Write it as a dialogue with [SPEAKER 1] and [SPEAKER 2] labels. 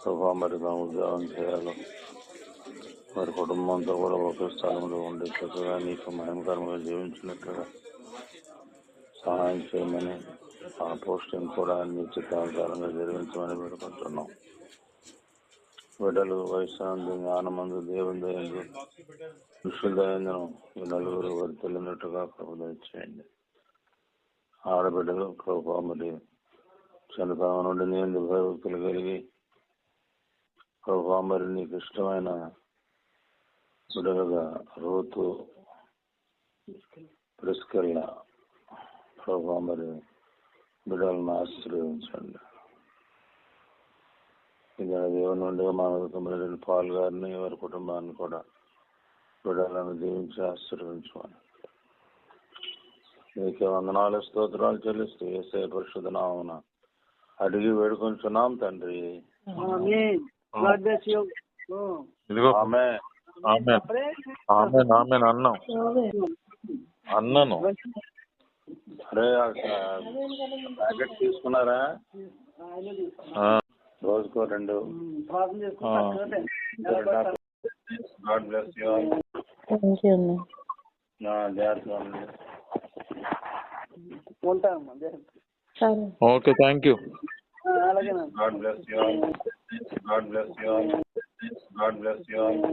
[SPEAKER 1] ప్రభా మరి తాము ఉద్యోగం చేయాలి, వారి కుటుంబంతో కూడా ఒకే స్థలంలో ఉండి చక్కగా నీకు మహిమకరంగా జీవించినట్లుగా సహాయం చేయమని, ఆ పోస్టింగ్ కూడా నీ చిత్తానుసారంగా జరిగించమని వేడుకుంటున్నాం. బిడ్డలు వయస్సు జ్ఞానమందు దేవుని దయందు ఋషుల దయందును ఈ నలుగురు వారి తెలియనట్టుగా ప్రభుత్వం చేయండి. ఆడబిడ్డలు ప్రభా మరి చనిపోవ నుండి నీ ఎందుకు భయభక్తులు కలిగి ప్రభా మరి నీకు ఇష్టమైన బిడ్డలుగా రూతు, ప్రిస్కిల్లా ప్రభా మరి బిడ్డలను ఆశీర్వదించండి. ఇలా దేవుని నుండి మానవ పాల్ గారిని వారి కుటుంబాన్ని కూడా బిడ్డలను దీవించి ఆశీర్వదించమని నీకే వందనాలు స్తోత్రాలు చెల్లిస్తూ యేసయ్య పరిశుద్ధ నామమున అడిగి వేడుకొంచున్నాం తండ్రి.
[SPEAKER 2] అన్నను
[SPEAKER 1] అరే ప్యాకెట్ తీసుకున్నారా? రోజుకో 2. God bless you all. జాగ్రత్తగా ఉండండి.
[SPEAKER 2] Okay, thank you.
[SPEAKER 1] God bless you all. God bless you all. God bless you all.